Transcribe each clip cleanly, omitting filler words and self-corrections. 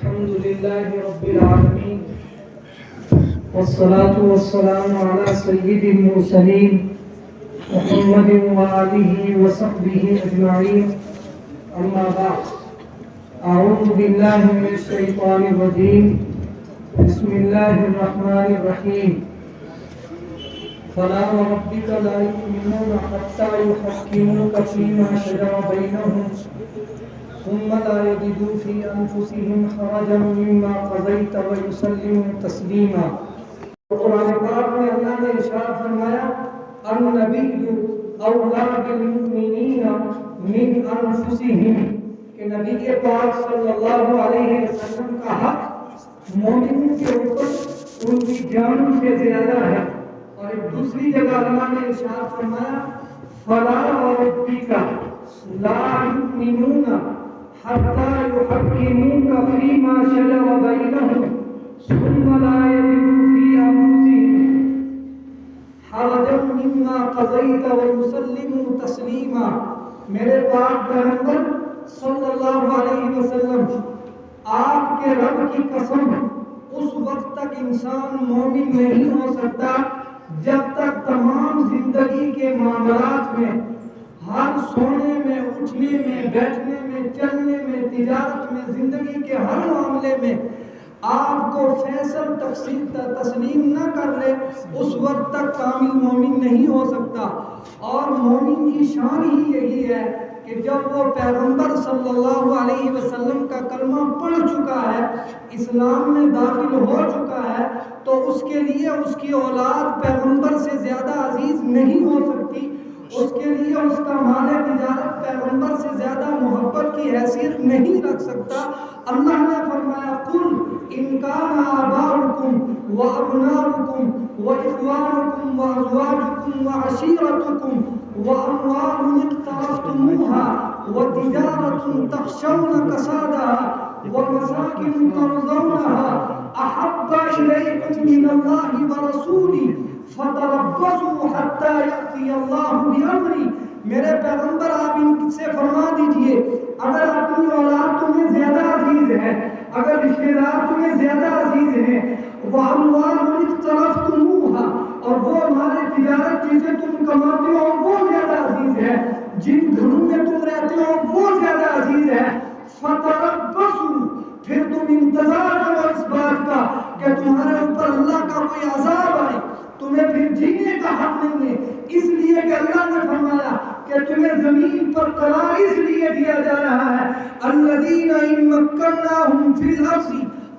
الحمد لله رب العالمين والصلاة والسلام على سيد المرسلين محمد وآله وصحبه أجمعين أما بعد أعوذ بالله من الشيطان الرجيم بسم الله الرحمن الرحيم فلا وربك لا يؤمنون حتى يحكموك فيما شجر بينهم ثم لا يجدوا في أنفسهم حرجا مما قضيت ويسلموا تسليما. قرآن پاک میں اللہ نے ارشاد فرمایا النبی اولیٰ بالمؤمنین من انفسهم کہ نبی پاک صلی اللہ علیہ وسلم کا حق مومنوں کے اوپر ان کی جان سے زیادہ ہے. اور ایک دوسری جگہ اللہ نے ارشاد فرمایا فلا وربک لا یؤمنون حتی یحکموک فیما شجر بینہم ثم لا یجدوا فی انفسہم حرجا مما قضیت ویسلموا تسلیما. میرے پاک پیغمبر صلی اللہ علیہ وسلم آپ کے رب کی قسم اس وقت تک انسان مومن نہیں ہو سکتا جب تک تمام زندگی کے معاملات میں ہر سونے میں اٹھنے میں بیٹھنے میں چلنے میں تجارت میں زندگی کے ہر معاملے میں آپ کو فیصل تسلیم نہ کر لے اس وقت تک کامل مومن نہیں ہو سکتا. اور مومن کی شان ہی یہی ہے کہ جب وہ پیغمبر صلی اللہ علیہ وسلم کا کلمہ پڑھ چکا ہے اسلام میں داخل ہو چکا ہے تو اس کے لیے اس کی اولاد پیغمبر سے زیادہ عزیز نہیں ہو سکتی. اس کے لیے اس کا مال تجارت پیغمبر سے زیادہ محبت کی حیثیت نہیں رکھ سکتا. اللہ نے فرمایا قل ان کان آباؤکم وابناؤکم واخوانکم وازواجکم وعشیرتکم واموال اقترفتموها وتجارة تخشون كسادها ومساكن ترضونها احب اليكم من الله ورسوله فتربصوا حتى يأتي الله بأمره. میرے پیغمبر آپ ان سے فرما دیجئے اگر اپنی اولاد تمہیں زیادہ عزیز ہے اگر رشتہ دار تمہیں زیادہ عزیز ہیں وَأَمْوَالٌ اقْتَرَفْتُمُوهَا اور وہ مال تجارت جسے تم کماتے ہو وہ زیادہ عزیز ہے جن گھروں میں تم رہتے ہو وہ زیادہ عزیز ہے فَتَرَبَّصُوا پھر تم انتظار کرو اس بات کا کہ تمہارے اوپر اللہ کا کوئی عذاب آئے تمہیں پھر جینے کا حق نہیں ہے. اس لیے کہ اللہ نے فرمایا کہ تمہیں زمین پر قرار اس لیے دیا جا رہا ہے الذین ان مکناہم فی الارض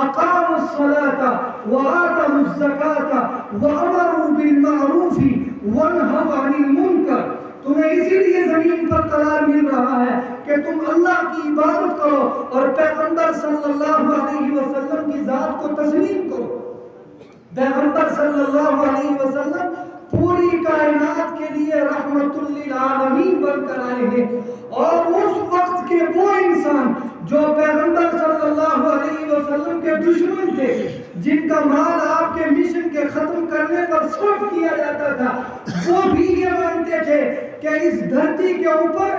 اقاموا الصلاة وآتوا الزکاة وامروا بالمعروف ونہوا عن المنکر. تمہیں اسی لیے زمین پر قرار مل رہا ہے کہ تم اللہ کی عبادت کرو اور پیغمبر صلی اللہ علیہ وسلم کی ذات کو تسلیم کرو. پیغمبر صلی اللہ علیہ وسلم پوری کائنات کے لیے رحمت للعالمین بن کر آئے ہیں. اور اس وقت کے وہ انسان جو پیغمبر صلی اللہ علیہ وسلم کے دشمن تھے جن کا مال آپ کے مشن کے ختم کرنے پر صرف کیا جاتا تھا وہ بھی یہ مانتے تھے کہ اس دھرتی کے اوپر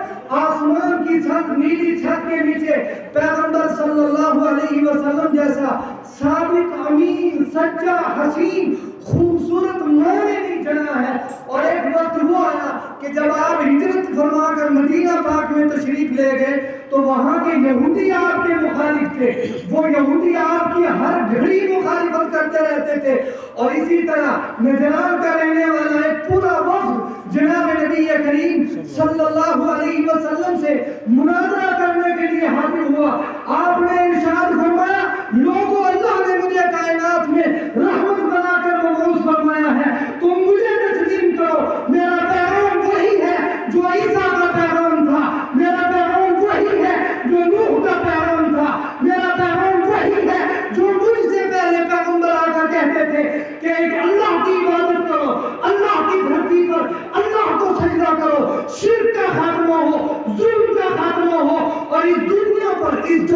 آسمان کی چھت نیلی چھت کے نیچے پیغمبر صلی اللہ علیہ وسلم جیسا صادق امین سچا حسین خوبصورت مومن نہیں جنا ہے. اور ایک وقت وہ آیا کہ جب آپ ہجرت فرما کر مدینہ پاک میں تشریف لے گئے تو وہاں کے یہودی آپ کے مخالف تھے. وہ یہودی آپ کی ہر گھڑی مخالفت کرتے رہتے تھے. اور اسی طرح نجران کا رہنے والا ایک پورا وفد جناب نبی کریم صلی اللہ علیہ وسلم سے مناظرہ کرنے کے لیے حاضر ہوا. آپ نے ارشاد فرمایا لوگوں اللہ نے مجھے کائنات میں رحمت بنا کر مبعوث فرمایا ہے تم مجھے تسلیم کرو. میرا پیغام وہی ہے جو عیسیٰ کا پیغام تھا. میرا پیغام وہی ہے جو نوح کا پیغام تھا. میرا پیغام وہی ہے جو مجھ سے پہلے پیغمبر آ کر کہتے تھے کہ اللہ کی عبادت کرو اللہ کی دھرتی پر اللہ کو سجدہ کرو شرک کا خاتمہ ہو ظلم کا خاتمہ ہو اور اس دنیا پر اس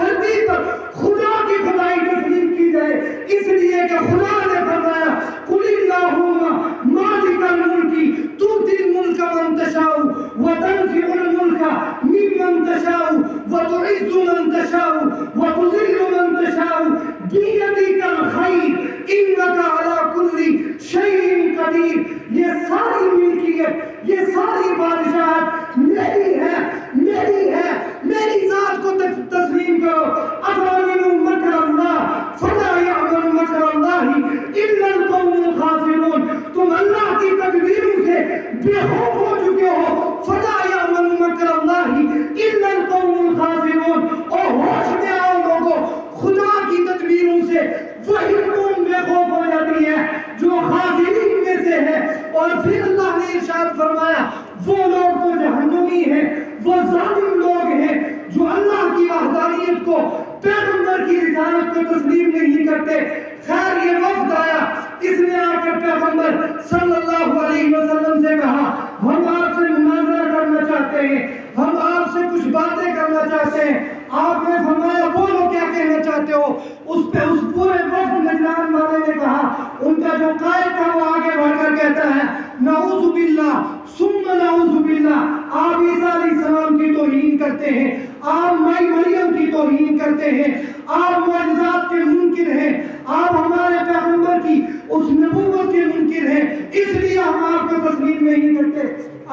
ارشاد فرمایا وہ لوگ تو جہنمی ہیں، وہ ظالم لوگ ہیں جو اللہ کی وحدانیت کو، پیغمبر کی رسالت کو تسلیم نہیں کرتے۔ خیر یہ وفد آیا، اس نے آ کر پیغمبر صلی اللہ علیہ وسلم سے کہا ہم آپ سے مناظرہ کرنا چاہتے ہیں، ہم آپ سے کچھ باتیں کرنا چاہتے ہیں۔ آپ نے فرمایا بولو کیا کہنا چاہتے ہو؟ اس پورے وقت نجران والے نے کہا، ان کا جو قائد تھا وہ آگے بڑھ کر کہتا ہے نعوذ باللہ ثم نعوذ باللہ، آپ عیسیٰ علیہ السلام کی توہین کرتے ہیں، آپ مائی مریم کی توہین کرتے ہیں، آپ معجزات کے منکر ہیں، آپ ہمارے پیغمبر کی اس نبوت کے منکر ہیں، اس لیے ہم آپ کو تسلیم نہیں کرتے۔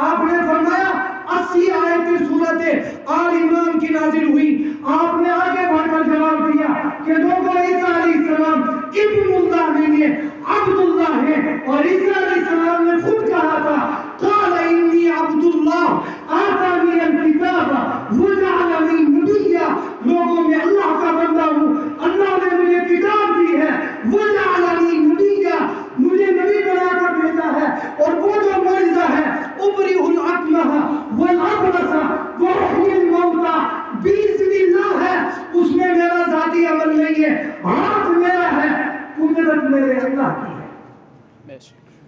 آپ نے فرمایا 80 آیت سورت آل عمران کی نازل ہوئی، آپ نے آگے بڑھ کر جواب دیا کہ لوگوں عیسیٰ علیہ السلام ابن اللہ نہیں ہے، عبد اللہ ہے، اور عیسیٰ علیہ السلام نے خود کہا تھا قال انی عبد اللہ آتانی الکتاب وجعلنی نبیا، لوگوں میں اللہ کا بندہ ہوں، اللہ نے مجھے کتاب دی ہے، وجعلنی نبیا، مجھے نبی بنا کر بھیجا ہے، اور وہ جو معجزہ ہے ابرئ الاکمہ والابرص واحیی الموتى باذن اللہ ہے، اس میں میرا ذاتی عمل نہیں ہے، ہاتھ میرا ہے، قدرت میرے اللہ کی ہے،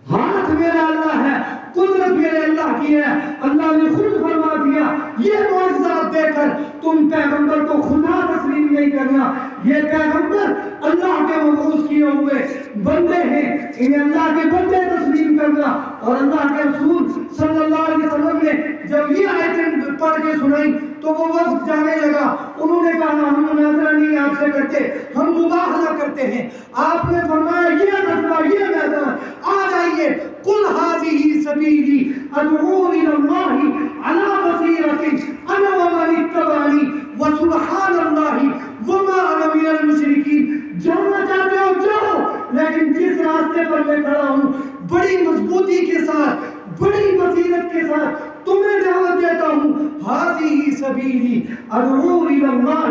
ہاتھ میرا اللہ ہے، قدرت میرے اللہ کی ہے۔ اللہ نے خود فرما دیا یہ معجزات دے کر تم پیغمبر کو خدا تسلیم نہیں کرنا، یہ پیغمبر اللہ کے مبعوث کیے ہوئے بندے ہیں، انہیں اللہ کے بندے تسلیم کرنا۔ اور اللہ کے رسول صلی اللہ علیہ وسلم نے جب یہ آیتیں پڑھ کے سنائی تو وہ وقت جانے لگا، انہوں نے کہا ہم مناظرہ نہیں آپ سے کرتے، ہم مباہلہ کرتے ہیں۔ آپ نے فرمایا یہ رتبہ، یہ میدان، آ جائیے، قل هذه سبیلی ادعو الی اللہ علی بصیرۃ انا ومن اتبعنی وسبحان اللہ وما انا من المشرکین۔ جانا چاہتے ہو جاؤ، لیکن جس راستے پر میں کھڑا ہوں بڑی مضبوطی کے ساتھ، بڑی بصیرت کے ساتھ تمہیں دعوت دیتا ہوں، هذه سبیلی ادعو الی اللہ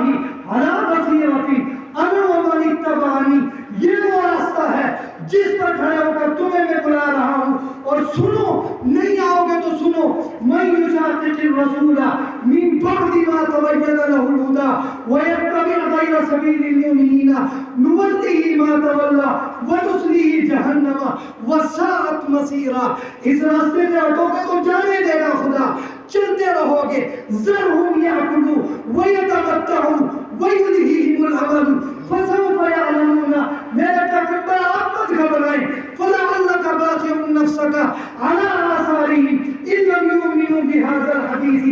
علی بصیرۃ انا ومن اتبعنی، یہ وہ راستہ ہے جس پر کھڑے ہو کر تمہیں میں بلا رہا ہوں۔ اور سنو، نہیں آؤ گے تو سنو، من یشاقق الرسول من بعد ما تبین له الهدى ويتبع غیر سبیل المؤمنین نولہ ما تولى ونصلہ جہنم وساءت مصیرا۔ اس راستے سے ہٹو گے تو جانے دے گا خدا، چلتے رہو گے، ذرہم یاکلوا ویتمتعوا ویلہہم الامل فسوف یعلمون۔ میرے پیغمبر آپ مت گھبرائیں، فلعلک باخع نفسک علی آثارہم ان لم یؤمنوا بہذا الحدیث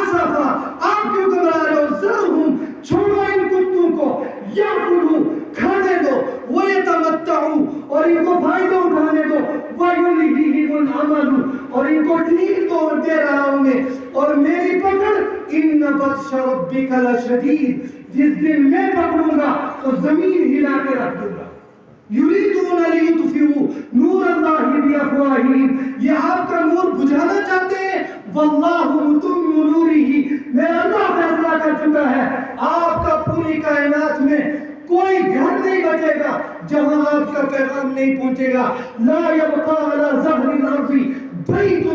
اسفا۔ آپ کیوں گھبرا رہے ہو؟ ذرہم، چھوڑو ان کتوں کو، یاکلوا، کھانے دو، ویتمتعوا، اور ان کو فائدہ اٹھانے دو، ویلہہم الامل، اور ان کو ڈھیل دے رہا ہوں میں، اور میری پکڑ ان بطش ربک لشدید، جس دن میں پکڑوں گا تو زمین ہلا کے رکھ دوں گا۔ یریدون لیطفئوا نور اللہ بافواہہم، یہ آپ کا نور بجھانا چاہتے ہیں، واللہ متم نورہ، میرا اللہ فیصلہ کر چکا ہے، آپ کا پوری کائنات میں کوئی گھر نہیں بچے گا جہاں آپ کا پیغام نہیں پہنچے گا۔ لا یبقى علی ظہر الارض بیت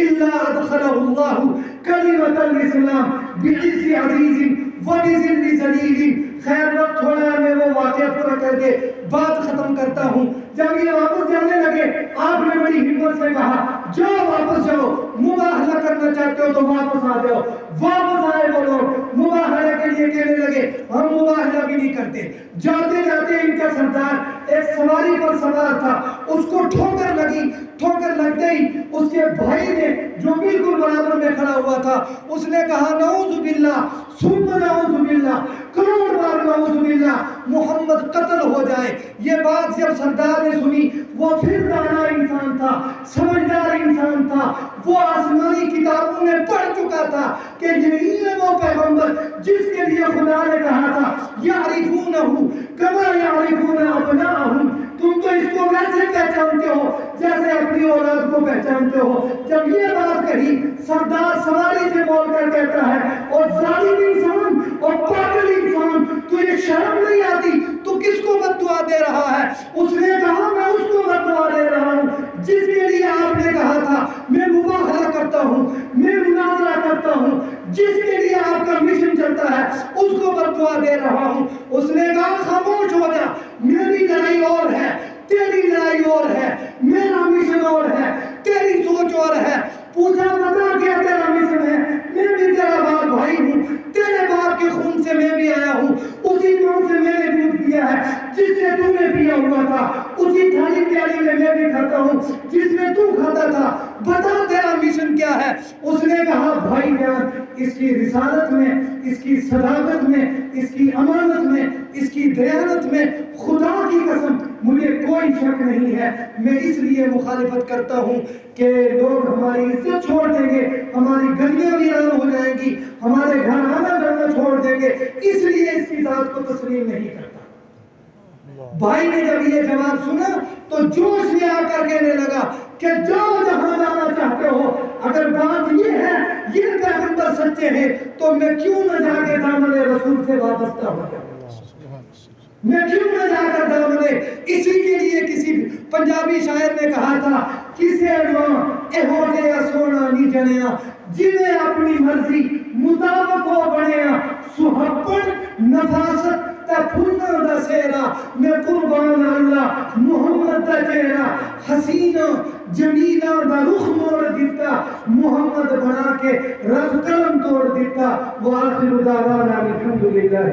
الا ادخلہ اللہ کلمۃ الاسلام بعز عزیز وبذل ذلیل۔ خیر وقت تھوڑا ہے، میں وہ واقعہ پورا کر کے بات ختم کرتا ہوں۔ جب یہ واپس جانے لگے آپ نے بڑی ہمت سے کہا جاؤ، واپس جاؤ، مباہلہ کرنا چاہتے ہو تو واپس آ جاؤ۔ واپس آئے وہ لوگ، مباہلہ کے لیے کہنے لگے ہم مباہلہ بھی نہیں کرتے۔ جاتے جاتے ان کا سردار ایک سواری پر سوار تھا، اس کو ٹھوکر لگی، ٹھوکر لگتے ہی اس کے بھائی نے جو بالکل برابر میں کھڑا ہوا تھا اس نے کہا نعوذ باللہ ثم نعوذ باللہ، کروڑ بار نعوذ باللہ، محمد قتل ہو جائے۔ یہ بات جب سردار نے سنی، وہ پھر دانا انسان تھا، سمجھدار انسان تھا، وہ آسمانی کتابوں میں پڑھ چکا تھا کہ یہی ہے وہ پیغمبر جس کے لیے خدا نے کہا تھا یعرفونہ کما یعرفون ابناءہم، تم تو اس کو ویسے پہچانتے ہو جیسے اپنی اولاد کو پہچانتے ہو۔ جب یہ بات کہی سردار سواری سے بول کر کہتا ہے اور ظالم انسان اور پاگل انسان، تجھے شرم نہیں آتی؟ تو کس کو بددعا دے رہا ہے؟ اس نے کہا میں اس کو بددعا دے رہا ہوں جس کے لیے آپ نے کہا تھا میں اس نے کہا خاموش ہو جا، میری لڑائی اور ہے، تیری لڑائی اور ہے، میرا مشن اور ہے، تیری سوچ اور ہے۔ پوچھا بتا کیا تیرا مشن ہے؟ میں بھی تیرا باپ بھائی ہوں، تیرے باپ کے خون سے میں بھی آیا ہوں، اسی ماں سے میں نے دودھ پیا ہے جس سے تو نے پیا ہوا تھا، اسی تھالی پیالی میں میں بھی کھاتا ہوں جس میں تو کھاتا تھا، بتا تیرا مشن کیا ہے؟ اس نے کہا بھائی جان، اس کی رسالت میں، اس کی صداقت میں، اس کی امانت میں، اس کی دیانت میں خدا کی قسم مجھے کوئی شک نہیں ہے۔ میں اس لیے مخالفت کرتا ہوں کہ لوگ ہماری عزت چھوڑ دیں گے، ہماری گلیاں ویران ہو جائیں گی، ہمارے گھر آنا جانا چھوڑ دیں گے، اس لیے اس کی ذات کو تسلیم نہیں کرتا۔ بھائی نے جب یہ جواب سنا تو جوش میں آ کر کہنے لگا کہ جاؤ جہاں جانا چاہتے ہو، اگر بات یہ ہے یہ پیغمبر سچے ہیں تو میں کیوں نہ جا کے دامن رسول سے وابستہ ہو جاؤں، میں کیوں نہ جا کر دامن، اسی کے لیے کسی پنجابی شاعر نے کہا تھا کسے ماں ایہو جیا سونا نہیں جنیا جنہیں اپنی مرضی مطابق ہو بنیا، سہپڑ نفاست تے پھنوں دا سیرا، میں قربان اللہ محمد دا چہرہ، حسینہ جمیلہ دا رخ موڑ دیتا، محمد بنا کے رب قلم توڑ دیتا۔ وآخر دعوانا الحمدللہ۔